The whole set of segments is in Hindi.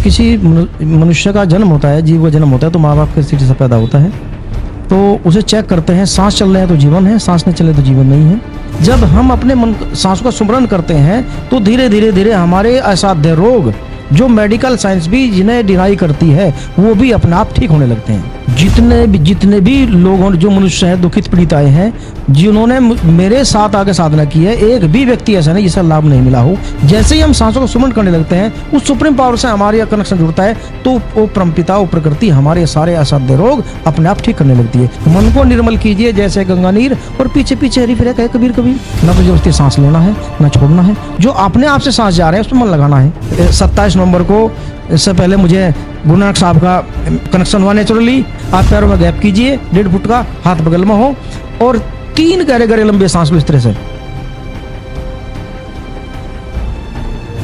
जब किसी मनुष्य का जन्म होता है, जीव का जन्म होता है, तो माँ बाप के सिर से पैदा होता है, तो उसे चेक करते हैं, सांस चल रहे हैं तो जीवन है, सांस नहीं चले तो जीवन नहीं है। जब हम अपने मन सांस का सुमरन करते हैं तो धीरे धीरे धीरे हमारे असाध्य रोग, जो मेडिकल साइंस भी जिन्हें डिनाई करती है, वो भी अपने आप ठीक होने लगते हैं। जितने भी लोगों, जो मनुष्य हैं, दुखित पीड़ित आए हैं, जिन्होंने मेरे साथ आके साधना की है, एक भी व्यक्ति ऐसा नहीं जिसे लाभ नहीं मिला हो। जैसे ही हम सांसों को सुमरन करने लगते हैं, उस सुप्रीम पावर से हमारा कनेक्शन जुड़ता है, तो वो परमपिता, वो प्रकृति हमारे सारे असाध्य रोग अपने आप ठीक करने लगती है। मन को निर्मल कीजिए जैसे गंगा नीर, और पीछे पीछे हरी फिरे कहे कबीर कबीर। न तो जबरदस्ती सांस लेना है, न छोड़ना है। जो अपने आप से सांस जा रहे हैं उस पर मन लगाना है। 27 नवंबर को, इससे पहले मुझे गुरु नानक साहब का कनेक्शन हुआ नेचुरली। आप पैरों में गैप कीजिए 1.5 फुट का, हाथ बगल में हो, और 3 गहरे गहरे लंबे सांस लो इस तरह से।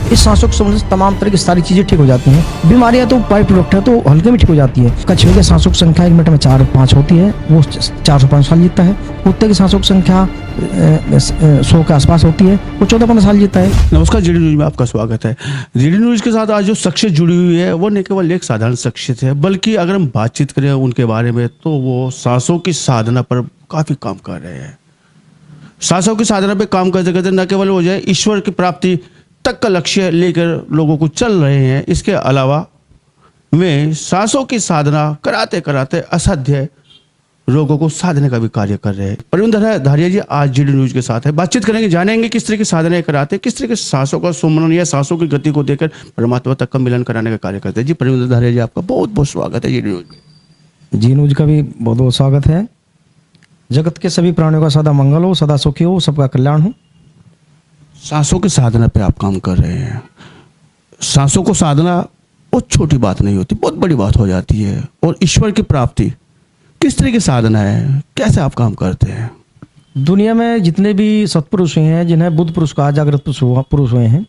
इस सांसों के समझ से तमाम तरह की सारी चीजें ठीक हो जाती हैं। बीमारियां तो बाई प्रोडक्ट है, तो हल्के में ठीक हो जाती है। कछुए के सांसों की संख्या 1 मिनट में 4-5 होती है, वो 405 साल जीता है। कुत्ते की सांसों की संख्या 100 के आसपास होती है, वो 14-15 साल जीता है। नमस्कार, जीडी न्यूज में आपका स्वागत है। जीडी न्यूज के साथ आज जो शख्सियत जुड़ी हुई है, वो न केवल एक साधारण शख्सियत है, बल्कि अगर हम बातचीत करें उनके बारे में, तो वो सांसों की साधना पर काफी काम कर रहे हैं। सांसों की साधना पर काम करते करते न केवल हो जाए ईश्वर की प्राप्ति तक का लक्ष्य लेकर लोगों को चल रहे हैं, इसके अलावा वे सांसों की साधना कराते कराते असाध्य रोगों को साधने का भी कार्य कर रहे हैं। प्रवीण धारिया जी आज जीडी न्यूज के साथ है, बातचीत करेंगे, जानेंगे किस तरह की साधना कराते, किस तरह के सांसों का सुमरन या सांसों की गति को देकर परमात्मा तक का मिलन कराने का कार्य करते हैं। जी प्रवीण धारिया जी, आपका बहुत बहुत स्वागत है जीडी न्यूज में। जी न्यूज का भी बहुत बहुत स्वागत है। जगत के सभी प्राणियों का सदा मंगल हो, सदा सुखी हो, सबका कल्याण हो। सांसों की साधना पे आप काम कर रहे हैं। सांसों को साधना बहुत छोटी बात नहीं होती, बहुत बड़ी बात हो जाती है। और ईश्वर की प्राप्ति किस तरह की साधना है, कैसे आप काम करते हैं? दुनिया में जितने भी सत्पुरुष हुए हैं, जिन्हें बुद्ध पुरुष कहा, जागृत पुरुष हुए हैं,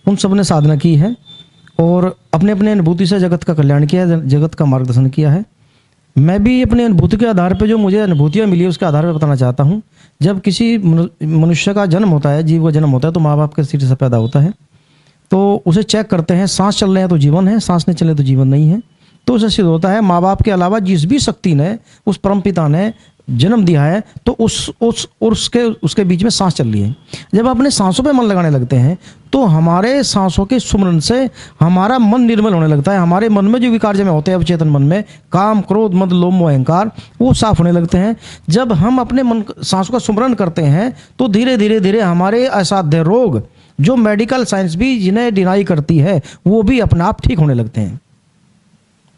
उन सब ने साधना की है और अपने अपने अनुभूति से जगत का कल्याण किया है, जगत का मार्गदर्शन किया है। मैं भी अपने अनुभूति के आधार पर, जो मुझे अनुभूतियाँ मिली उसके आधार पर बताना चाहता हूँ। जब किसी मनुष्य का जन्म होता है, जीव का जन्म होता है, तो माँ बाप के सिर से पैदा होता है, तो उसे चेक करते हैं, सांस चल रहे हैं तो जीवन है, सांस नहीं चले तो जीवन नहीं है। तो उसे सिद्ध होता है माँ बाप के अलावा जिस भी शक्ति ने, उस परमपिता ने जन्म दिया है, तो उसके बीच में सांस चल रही है। जब अपने सांसों पे मन लगाने लगते हैं, तो हमारे सांसों के सुमरन से हमारा मन निर्मल होने लगता है। हमारे मन में जो विकार जमे होते हैं, अवचेतन मन में काम, क्रोध, मद, लोभ, मोह, अहंकार, वो साफ होने लगते हैं। जब हम अपने मन सांसों का सुमरन करते हैं, तो धीरे धीरे धीरे हमारे असाध्य रोग, जो मेडिकल साइंस भी जिन्हें डिनाई करती है, वो भी अपने आप ठीक होने लगते हैं।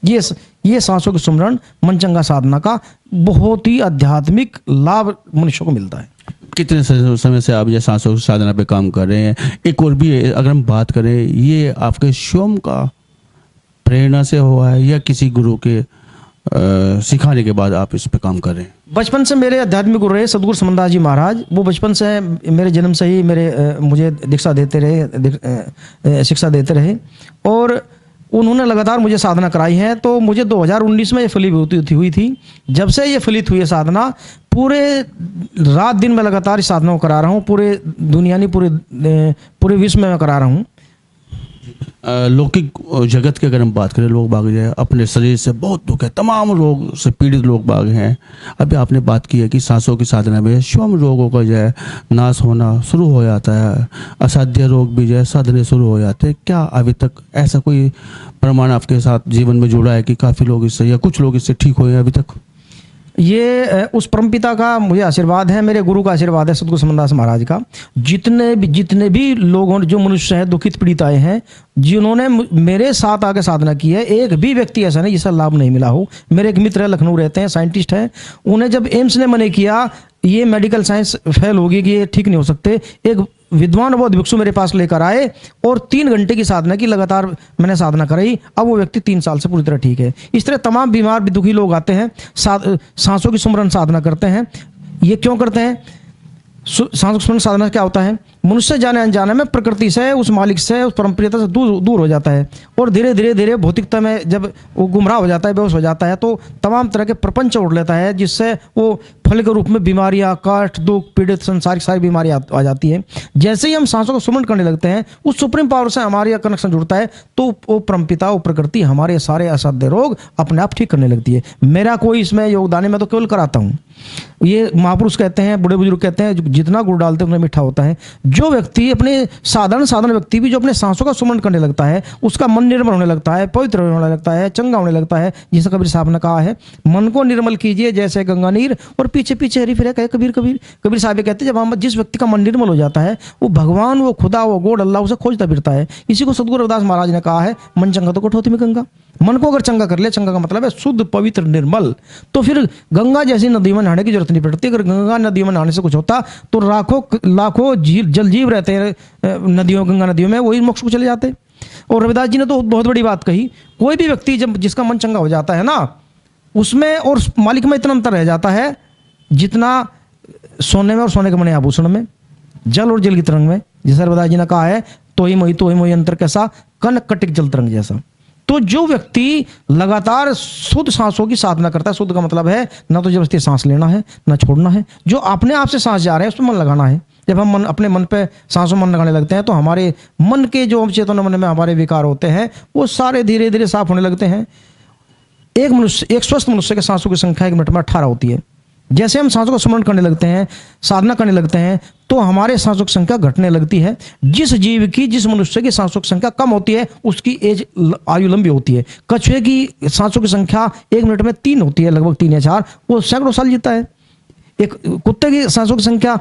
ये सांसों के सुमरन मनचंगा साधना का बहुत ही आध्यात्मिक लाभ मनुष्य को मिलता है। कितने समय से आप ये सांसों की साधना पे काम कर रहे हैं? एक और भी अगर हम बात करें, ये आपके स्वयं का प्रेरणा से हुआ है या किसी गुरु के सिखाने के बाद आप इस पे काम कर रहे हैं? बचपन से मेरे आध्यात्मिक गुरु रहे सदगुरु समनदास जी महाराज। वो बचपन से मेरे जन्म से ही मुझे दीक्षा देते रहे, शिक्षा देते रहे, और उन्होंने लगातार मुझे साधना कराई है। तो मुझे 2019 में ये फलीभूत हुई थी। जब से ये फलित हुई है साधना, पूरे रात दिन में लगातार इस साधना को करा रहा हूँ। पूरे दुनिया नहीं, पूरे विश्व में मैं करा रहा हूँ। लौकिक जगत की अगर हम बात करें, लोग बाग जो है अपने शरीर से बहुत दुख है, तमाम रोग से पीड़ित लोग बाग हैं। अभी आपने बात की है कि सांसों की साधना में स्वयं रोगों का जो है नाश होना शुरू हो जाता है, असाध्य रोग भी जो है साधने शुरू हो जाते हैं। क्या अभी तक ऐसा कोई प्रमाण आपके साथ जीवन में जुड़ा है कि काफ़ी लोग इससे या कुछ लोग इससे ठीक हुए हैं अभी तक? ये उस परमपिता का मुझे आशीर्वाद है, मेरे गुरु का आशीर्वाद है, सदगुरु समनदास महाराज का। जितने भी लोगों, जो मनुष्य हैं, दुखित पीड़ित आए हैं, जिन्होंने मेरे साथ आके साधना की है, एक भी व्यक्ति ऐसा नहीं जिसका लाभ नहीं मिला हो। मेरे एक मित्र है, लखनऊ रहते हैं, साइंटिस्ट हैं। उन्हें जब एम्स ने मना किया ये मेडिकल साइंस फेल होगी कि ये ठीक नहीं हो सकते, एक विद्वान बौद्ध भिक्षु मेरे पास लेकर आए और 3 घंटे की साधना की, लगातार मैंने साधना कराई। अब वो व्यक्ति 3 साल से पूरी तरह ठीक है। इस तरह तमाम बीमार दुखी लोग आते हैं, सांसों की सुमरन साधना करते हैं। ये क्यों करते हैं? सांसों की सुमरन साधना क्या होता है? मनुष्य जाने अनजाने में प्रकृति से, उस मालिक से, उस परमप्रियता से दूर हो जाता है और धीरे धीरे धीरे भौतिकता में जब वो गुमराह हो जाता है, बेहोश हो जाता है, तो तमाम तरह के प्रपंच ओढ़ लेता है, जिससे वो फल के रूप में बीमारियां, कष्ट, दुख, पीड़ित, संसारिक सारी बीमारियां आ जाती है। जैसे ही हम सांसों को सुमरण करने लगते हैं, उस सुप्रीम पावर से हमारी कनेक्शन जुड़ता है, तो वो परमपिता, वो प्रकृति हमारे सारे असाध्य रोग अपने आप ठीक करने लगती है। मेरा कोई इसमें योगदान है, मैं तो केवल कराता हूँ। ये महापुरुष कहते हैं, बूढ़े बुजुर्ग कहते हैं, जितना गुड़ डालते हैं उतना मीठा होता है। जो व्यक्ति अपने साधारण व्यक्ति भी जो अपने सांसों का सुमरण करने लगता है, उसका मन निर्मल होने लगता है, पवित्र होने लगता है, चंगा होने लगता है। जैसे कबीर साहब ने कहा है, मन को निर्मल कीजिए जैसे गंगा नीर, और पीछे पीछे हरी फिरे, कहे कबीर साहब कहते हैं, जब हम जिस व्यक्ति का मन निर्मल हो जाता है, वो भगवान, वो खुदा, वो गोड अल्लाह उसे खोजता फिरता है। इसी को सदगुरु रविदास महाराज ने कहा है, मन चंगा तो कठौती में गंगा। मन को अगर चंगा कर ले, चंगा का मतलब है शुद्ध, पवित्र, निर्मल, तो फिर गंगा जैसी नदी में नहाने की जरूरत नहीं पड़ती। अगर गंगा नदी में नहाने से कुछ होता तो लाखों जल जीव रहते हैं नदियों, गंगा नदियों में, वही मोक्ष को चले जाते। और रविदास जी ने तो बहुत बड़ी बात कही, कोई भी व्यक्ति जब जिसका मन चंगा हो जाता है ना, उसमें और मालिक में इतना अंतर रह जाता है जितना सोने में और सोने के बने आभूषण में, जल और जल की तरंग में। जैसा रविदास जी ने कहा है, तो ही मोही अंतर कैसा, कन कटिक जल तरंग जैसा। तो जो व्यक्ति लगातार शुद्ध सांसों की साधना करता है, शुद्ध का मतलब है ना तो जबरदस्ती सांस लेना है, ना छोड़ना है, जो अपने आप से सांस जा रहे हैं उसमें मन लगाना है। जब हम अपने मन पे सांसों मन लगाने लगते हैं, तो हमारे मन के जो चेतन मन में हमारे विकार होते हैं, वो सारे धीरे धीरे साफ होने लगते हैं। एक स्वस्थ मनुष्य के सांसों की संख्या 1 मिनट में 18 होती है। जैसे हम सांसों को स्मरण करने लगते हैं, साधना करने लगते हैं, तो हमारे सांसों की संख्या घटने लगती है। जिस जीव की, जिस मनुष्य की सांसों की संख्या कम होती है, उसकी आयु लंबी होती है। कछुए की सांसों की संख्या 1 मिनट में 3 होती है, लगभग 3 या 4, वो सैकड़ों साल जीता है। एक कुत्ते की सांसों की संख्या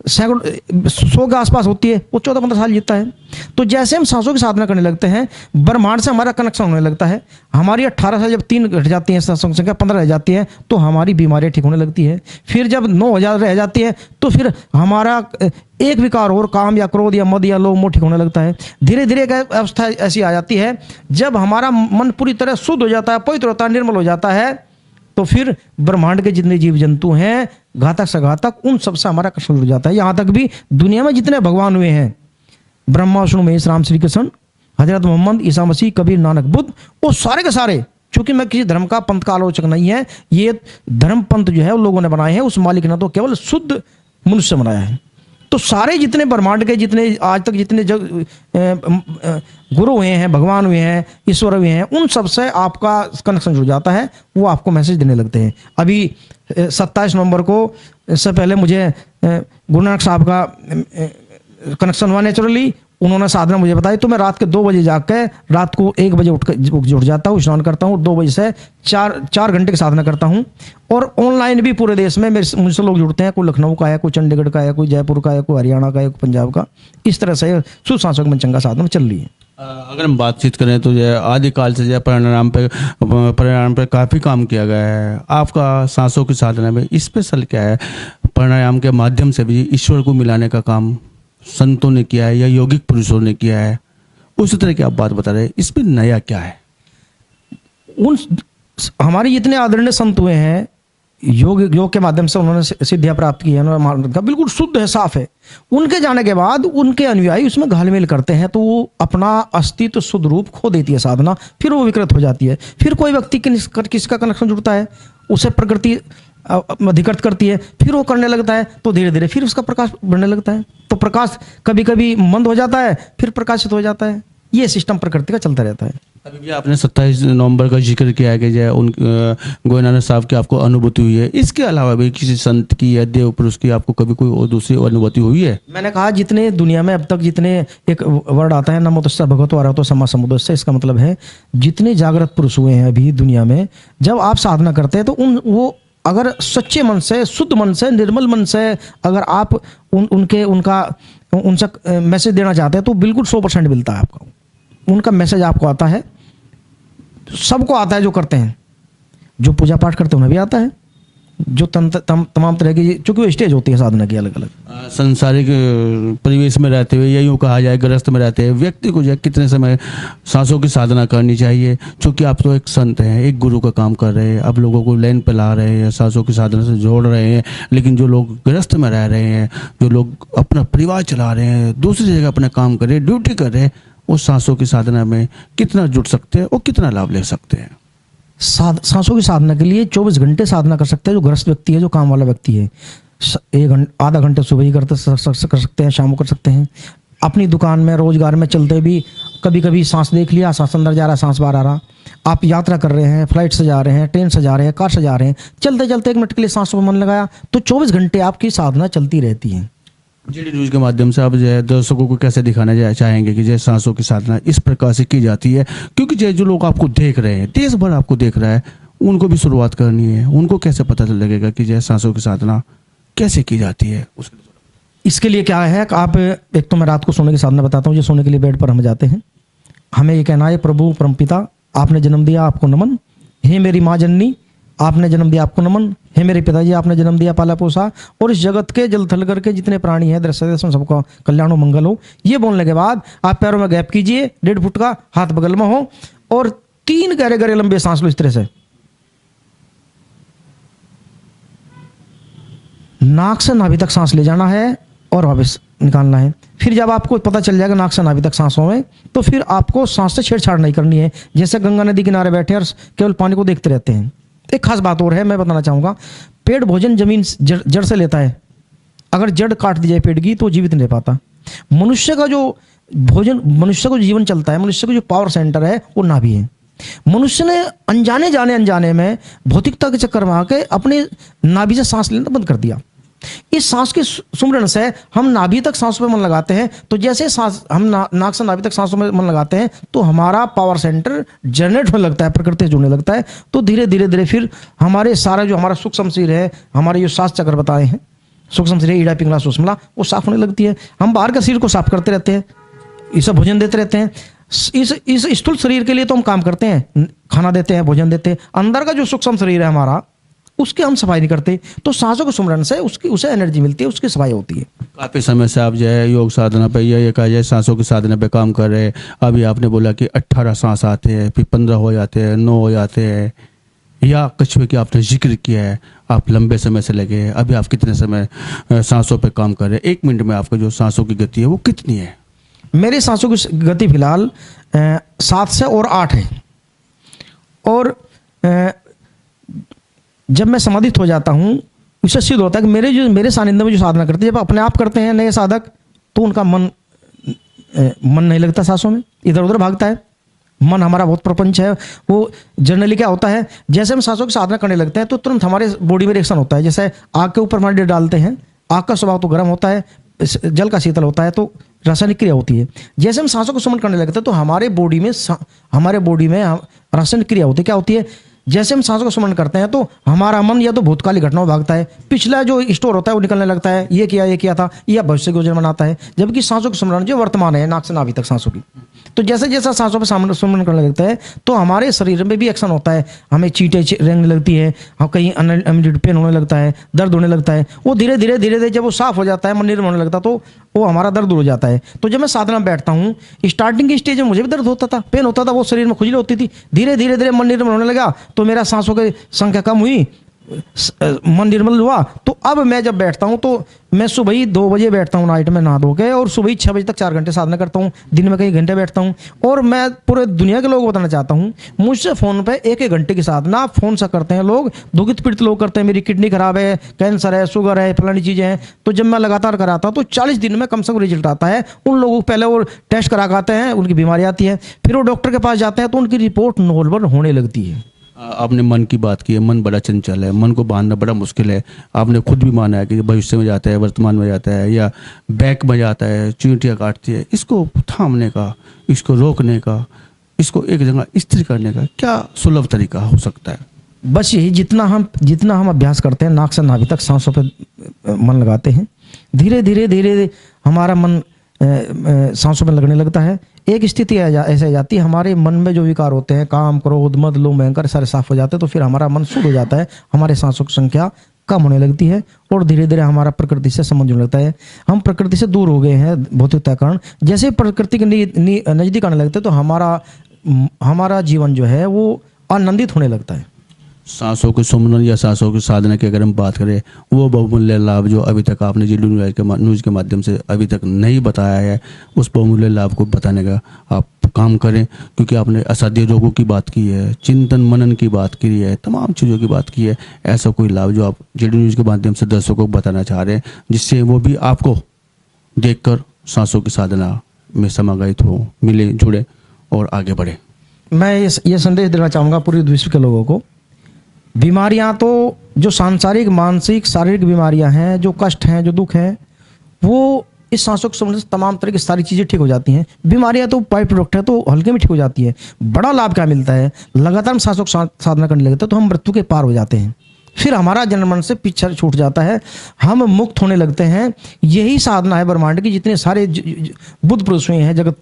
100 के आसपास होती है, वो 14-15 साल जीता है। तो जैसे हम सांसों की साधना करने लगते हैं, ब्रह्मांड से हमारा कनेक्शन होने लगता है। हमारी 18 से जब 3 घट जाती है, सांसों की संख्या 15 रह जाती है, तो हमारी बीमारियां ठीक होने लगती है। फिर जब 9000 रह जाती है, तो फिर हमारा एक विकार और, काम या क्रोध या मद या लोभ मोह ठीक होने लगता है। धीरे धीरे एक अवस्था ऐसी आ जाती है, जब हमारा मन पूरी तरह शुद्ध हो जाता है, पवित्र होता है, निर्मल हो जाता है, तो फिर ब्रह्मांड के जितने जीव जंतु हैं, घातक से घातक, उन सबसे हमारा कनेक्शन जुड़ जाता है। यहाँ तक भी दुनिया में जितने भगवान हुए हैं, ब्रह्मा, विष्णु, महेश, राम, श्री कृष्ण, हजरत मोहम्मद, ईसा मसीह, कबीर, नानक, बुद्ध, वो सारे के सारे, चूंकि मैं किसी धर्म का, पंथ का आलोचक नहीं है, ये धर्म पंथ जो है उन लोगों ने बनाए हैं, उस मालिक ने तो केवल शुद्ध मनुष्य बनाया है। तो सारे जितने ब्रह्मांड के, जितने आज तक जितने गुरु हुए हैं, भगवान हुए हैं, ईश्वर हुए हैं, उन सब से आपका कनेक्शन जुड़ जाता है, वो आपको मैसेज देने लगते हैं। अभी 27 नवंबर को, इससे पहले मुझे गुरु नानक साहब का कनेक्शन हुआ नेचुरली। उन्होंने साधना मुझे बताई, तो मैं रात के 2 बजे जाकर रात को 1 बजे उठ जाता हूँ, स्नान करता हूँ, 2 बजे से 4 घंटे की साधना करता हूँ। और ऑनलाइन भी पूरे देश में मुझसे लोग जुड़ते हैं, कोई लखनऊ का है, कोई चंडीगढ़ का है, कोई जयपुर का है, कोई हरियाणा का है, कोई पंजाब का। इस तरह से शुद्ध सांसों की मनचंगा साधना चल रही है। अगर हम बातचीत करें तो आदिकाल से प्राणायाम पे काफ़ी काम किया गया है। आपका सांसों की साधना में स्पेशल क्या है? प्राणायाम के माध्यम से भी ईश्वर को मिलाने का काम संतों ने किया है या यौगिक पुरुषों ने किया है, उसी तरह की आप बात बता रहे हैं, इसमें नया क्या है? हमारे जितने आदरणीय संत हुए हैं, योग के माध्यम से उन्होंने सिद्धियां प्राप्त की है, बिल्कुल शुद्ध है, साफ है। उनके जाने के बाद उनके अनुयायी उसमें घालमेल करते हैं, तो वो अपना अस्तित्व, शुद्ध रूप खो देती है साधना, फिर वो विकृत हो जाती है। फिर कोई व्यक्ति किसका कनेक्शन जुड़ता है, उसे प्रकृति अधिकृत करती है, फिर वो करने लगता है, तो धीरे धीरे फिर उसका प्रकाश बढ़ने लगता है। तो प्रकाश कभी कभी मंद हो जाता है, फिर प्रकाशित हो जाता है। ये सिस्टम प्रकृति का चलता रहता है। अभी भी आपने 27 नवंबर का जिक्र किया है कि जो उन गोविंद नानक साहब की आपको अनुभूति हुई है, इसके अलावा भी किसी संत की या देव पुरुष की आपको कभी कोई और दूसरी अनुभूति हुई है? मैंने कहा जितने दुनिया में अब तक जितने, एक वर्ड आता है नमो तस्सै भगवतो अरहतो सम्मा सम्बुद्धस्सै, इसका मतलब है जितने जागृत पुरुष हुए हैं अभी दुनिया में, जब आप साधना करते हैं तो वो अगर सच्चे मन से, शुद्ध मन से, निर्मल मन से अगर आप उनसे मैसेज देना चाहते हैं, तो बिल्कुल 100% मिलता है आपको। उनका मैसेज आपको आता है, सबको आता है, जो करते हैं, जो पूजा पाठ करते हैं उन्हें भी आता है, जो तमाम तरह की, चूंकि वो स्टेज होती है साधना की अलग अलग। सांसारिक परिवेश में रहते हुए या यूँ कहा जाए गृहस्थ में रहते हुए व्यक्ति को जो है कितने समय सांसों की साधना करनी चाहिए? क्योंकि आप तो एक संत हैं, एक गुरु का काम कर रहे हैं, आप लोगों को लाइन पे ला रहे हैं, सांसों की साधना से जोड़ रहे हैं, लेकिन जो लोग गृहस्थ में रह रहे हैं, जो लोग अपना परिवार चला रहे हैं, दूसरी जगह अपना काम कर रहे हैं, ड्यूटी कर रहे हैं, वो सांसों की साधना में कितना जुट सकते हैं और कितना लाभ ले सकते हैं? सांसों की साधना के लिए 24 घंटे साधना कर सकते हैं जो गृहस्थ व्यक्ति है, जो काम वाला व्यक्ति है। आधा घंटे सुबह ही कर सकते हैं, शाम को कर सकते हैं। अपनी दुकान में, रोजगार में चलते भी कभी कभी सांस देख लिया, सांस अंदर जा रहा, सांस बाहर आ रहा। आप यात्रा कर रहे हैं, फ्लाइट से जा रहे हैं, ट्रेन से जा रहे हैं, कार से जा रहे हैं, चलते चलते 1 मिनट के लिए सांसों में मन लगाया तो 24 घंटे आपकी साधना चलती रहती है। जीडी न्यूज के माध्यम से आप जो है दर्शकों को कैसे दिखाना चाहेंगे कि जो सांसों की साधना इस प्रकार से की जाती है? क्योंकि जो लोग आपको देख रहे हैं, देश भर आपको देख रहा है, उनको भी शुरुआत करनी है, उनको कैसे पता लगेगा कि जो सांसों की साधना कैसे की जाती है? इसके लिए क्या है कि आप, एक तो मैं रात को सोने की साधना बताता हूँ। जो सोने के लिए बेड पर हम जाते हैं, हमें ये कहना है, प्रभु परमपिता आपने जन्म दिया, आपको नमन। हे मेरी माँ जननी, आपने जन्म दिया, आपको नमन। हे मेरे पिताजी, आपने जन्म दिया, पाला पोसा, और इस जगत के जल थल करके जितने प्राणी हैं दृश्य सबका कल्याण हो, मंगल हो। ये बोलने के बाद आप पैरों में गैप कीजिए, 1.5 फुट का, हाथ बगल में हो, और 3 गहरे गहरे लंबे सांस लो इस तरह से। नाक से नाभि तक सांस ले जाना है और वापस निकालना है। फिर जब आपको पता चल जाएगा नाक से नाभि तक सांसों में, तो फिर आपको सांस से छेड़छाड़ नहीं करनी है। जैसे गंगा नदी किनारे बैठे और केवल पानी को देखते रहते हैं। एक खास बात और है, मैं बताना चाहूँगा। पेड़ भोजन जमीन जड़ से लेता है। अगर जड़ काट दी जाए पेड़ की तो जीवित नहीं रह पाता। मनुष्य का जो भोजन, मनुष्य को जीवन चलता है, मनुष्य का जो पावर सेंटर है वो नाभि है। मनुष्य ने अनजाने में भौतिकता के चक्कर में आके अपने नाभि से सांस लेना बंद कर दिया। इस सांस के सुमरण से हम नाभि तक सांसों में मन लगाते हैं, तो जैसे सांस हम नाक से नाभि तक सांसों में मन लगाते हैं तो हमारा पावर सेंटर जनरेट होने लगता है, प्रकृति से जुड़ने लगता है। तो धीरे धीरे फिर हमारे सारा जो हमारा सूक्ष्म शरीर है, हमारे जो सांस चक्र बताए हैं, सूक्ष्म शरीर ईड़ा पिंगला सुषमला, वो साफ होने लगती है। हम बाहर का शरीर को साफ करते रहते हैं, इसे भोजन देते रहते हैं। इस स्थूल शरीर के लिए तो हम काम करते हैं, खाना देते हैं, भोजन देते हैं। अंदर का जो सूक्ष्म शरीर है हमारा, उसकी हम सफाई नहीं करते। तो सांसों के सुमरण से उसे एनर्जी मिलती है, उसकी सफाई होती है। काफ़ी समय से आप जो है योग साधना पे या ये कहा जाए सांसों की साधना पे काम कर रहे हैं। अभी आपने बोला कि 18 सांस आते हैं, फिर 15 हो जाते हैं, 9 हो जाते हैं, या कछुए की आपने जिक्र किया है, आप लंबे समय से लगे हैं। अभी आप कितने समय सांसों पे काम कर रहे हैं? 1 मिनट में आपका जो सांसों की गति है वो कितनी है? मेरी सांसों की गति फिलहाल 7 से और 8 है। और जब मैं समाधित हो जाता हूँ, इससे सिद्ध होता है कि मेरे सानिध्य में जो साधना करते हैं, जब अपने आप करते हैं नए साधक, तो उनका मन नहीं लगता सांसों में, इधर उधर भागता है। मन हमारा बहुत प्रपंच है। वो जनरली क्या होता है, जैसे हम सांसों की साधना करने लगते हैं तो तुरंत हमारे बॉडी में रिएक्शन होता है। जैसे आग के ऊपर हमारे डालते हैं, आग का स्वभाव तो गर्म होता है, जल का शीतल होता है, तो रासायनिक क्रिया होती है। जैसे हम सांसों को सुमन करने लगते हैं तो हमारे बॉडी में रासायनिक क्रिया होती है। क्या होती है, जैसे हम सांसों को सुमन करते हैं तो हमारा मन या तो भूतकाली घटनाओं भागता है, पिछला जो स्टोर होता है वो निकलने लगता है, ये किया था, या भविष्य की योजना बनाता है। जबकि सांसों को सुमरण जो वर्तमान है, नाक से नाभि तक सांसों की, तो जैसे जैसा सांसों पर सुमरण करने लगता है तो हमारे शरीर में भी एक्शन होता है। हमें चीटें रेंगने लगती है, हम कहीं पेन होने लगता है, दर्द होने लगता है। वो धीरे धीरे जब वो साफ हो जाता है, मन निर्मल होने लगता है, तो वो हमारा दर्द दूर हो जाता है। तो जब मैं साधना में बैठता हूँ, स्टार्टिंग की स्टेज में मुझे भी दर्द होता था, पेन होता था, वो शरीर में खुजली होती थी। धीरे धीरे मन निर्मल होने लगा तो मेरा सांसों की संख्या कम हुई, मन निर्मल हुआ। तो अब मैं जब बैठता हूँ तो मैं सुबह ही 2 बजे बैठता हूँ नाइट में नहा धो के, और सुबह ही 6 बजे तक 4 घंटे साधना करता हूँ। दिन में कई घंटे बैठता हूँ। और मैं पूरे दुनिया के लोगों को बताना चाहता हूँ, मुझसे फ़ोन पे 1-1 घंटे की साधना फ़ोन से करते हैं लोग, दुखित पीड़ित लोग करते हैं। मेरी किडनी खराब है, कैंसर है, शुगर है, फलानी चीज़ें हैं। तो जब मैं लगातार कराता हूँ तो 40 दिन में कम से कम रिजल्ट आता है। उन लोगों को पहले वो टेस्ट करा के आते हैं, उनकी बीमारी आती है, फिर वो डॉक्टर के पास जाते हैं तो उनकी रिपोर्ट नॉर्मल होने लगती है। आपने मन की बात की है, मन बड़ा चंचल है, मन को बांधना बड़ा मुश्किल है। आपने खुद भी माना है कि भविष्य में जाता है, वर्तमान में जाता है, या बैक में जाता है, चींटियाँ काटती है। इसको थामने का, इसको रोकने का, इसको एक जगह स्थिर करने का क्या सुलभ तरीका हो सकता है? बस यही, जितना हम अभ्यास करते हैं, नाक से नाभि तक सांसों पे मन लगाते हैं, धीरे धीरे हमारा मन सांसों में लगने लगता है। एक स्थिति ऐसे आ जाती है, हमारे मन में जो विकार होते हैं, काम, क्रोध, मद, लोभ, अहंकार सारे साफ हो जाते हैं, तो फिर हमारा मन शुद्ध हो जाता है, हमारे सांसों की संख्या कम होने लगती है और धीरे धीरे हमारा प्रकृति से संबंध होने लगता है। हम प्रकृति से दूर हो गए हैं भौतिकता के कारण। जैसे प्रकृति के नजदीक आने लगते हैं तो हमारा जीवन जो है वो आनंदित होने लगता है। सांसों के सुमरन या सांसों की साधना की अगर हम बात करें, वो बहुमूल्य लाभ जो अभी तक आपने जीडी न्यूज़ के माध्यम से अभी तक नहीं बताया है, उस बहुमूल्य लाभ को बताने का आप काम करें, क्योंकि आपने असाध्य रोगों की बात की है, चिंतन मनन की बात की है, तमाम चीज़ों की बात की है। ऐसा कोई लाभ जो आप जीडी न्यूज़ के माध्यम से दर्शकों को बताना चाह रहे हैं, जिससे वो भी आपको देखकर सांसों की साधना में समाहित हो, मिले, जुड़े और आगे बढ़े। मैं ये संदेश देना चाहूँगा पूरे विश्व के लोगों को, बीमारियां तो जो सांसारिक, मानसिक, शारीरिक बीमारियां हैं, जो कष्ट हैं, जो दुख हैं, वो इस सांसों के संबंध से तमाम तरह की सारी चीज़ें ठीक हो जाती हैं। बीमारियां तो बाई प्रोडक्ट है, तो हल्के में ठीक हो जाती है। बड़ा लाभ क्या मिलता है, लगातार हम सांसों की साधना करने लगते हैं तो हम मृत्यु के पार हो जाते हैं, फिर हमारा जन्म मरण से पीछा छूट जाता है, हम मुक्त होने लगते हैं। यही साधना है ब्रह्मांड की। जितने सारे बुद्ध पुरुष हुए हैं, जगत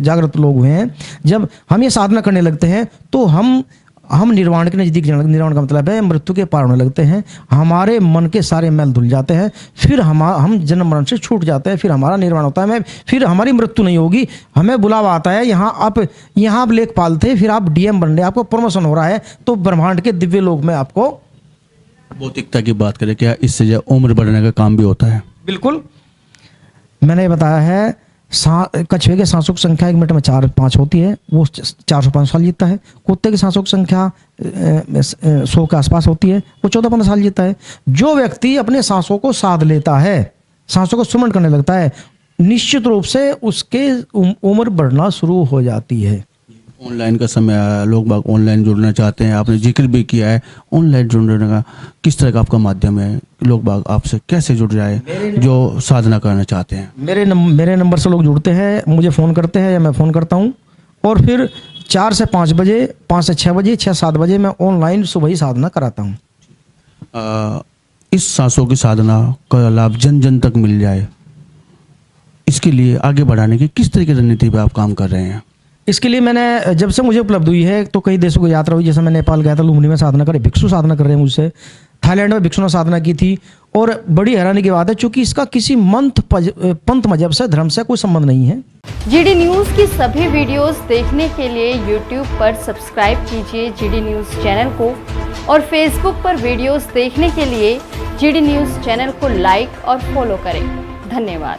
जागृत लोग हुए हैं, जब हम ये साधना करने लगते हैं तो हम निर्वाण के नज़दीक जाने। निर्वाण का मतलब है मृत्यु के पार होने लगते हैं, हमारे मन के सारे मैल धुल जाते हैं, फिर हम जन्म मरण से छूट जाते हैं, फिर हमारा निर्वाण होता है। फिर हमारी मृत्यु नहीं होगी, हमें बुलावा आता है, यहाँ आप लेखपाल थे, फिर आप डीएम बन रहे, आपको प्रमोशन हो रहा है, तो ब्रह्मांड के दिव्य लोक में आपको। भौतिकता की बात करें, क्या इससे जो उम्र बढ़ने का काम भी होता है? बिल्कुल, मैंने बताया है, कछुए के सांसों की संख्या 1 मिनट में 4-5 होती है, वो 405 साल जीता है। कुत्ते की सांसों की संख्या 100 के आसपास होती है, वो 14-15 साल जीता है। जो व्यक्ति अपने सांसों को साध लेता है, सांसों को सुमन करने लगता है, निश्चित रूप से उसके उम्र बढ़ना शुरू हो जाती है। ऑनलाइन का समय आया, लोग बाग ऑनलाइन जुड़ना चाहते हैं, आपने जिक्र भी किया है ऑनलाइन जुड़ने का, किस तरह का आपका माध्यम है? लोग बाग आपसे कैसे जुड़ जाए जो साधना करना चाहते हैं? मेरे नंबर से लोग जुड़ते हैं, मुझे फ़ोन करते हैं या मैं फ़ोन करता हूँ, और फिर 4 से 5 बजे, 5 से 6 बजे, 6-7 बजे मैं ऑनलाइन सुबह ही साधना कराता हूँ। इस सांसों की साधना का लाभ जन जन तक मिल जाए, इसके लिए आगे बढ़ाने की किस तरह की रणनीति पर आप काम कर रहे हैं? इसके लिए मैंने, जब से मुझे उपलब्ध हुई है, तो कई देशों की यात्रा हुई। जैसे मैं नेपाल गया था, लुम्बिनी में साधना करे, भिक्षु साधना कर रहे हैं मुझसे। थाईलैंड में भिक्षु ने साधना की थी, और बड़ी हैरानी की बात है, चूंकि इसका किसी पंथ मजहब से, धर्म से कोई संबंध नहीं है। जीडी न्यूज की सभी वीडियोस देखने के लिए यूट्यूब पर सब्सक्राइब कीजिए जीडी न्यूज चैनल को, और फेसबुक पर वीडियोस देखने के लिए जीडी न्यूज चैनल को लाइक और फॉलो करें। धन्यवाद।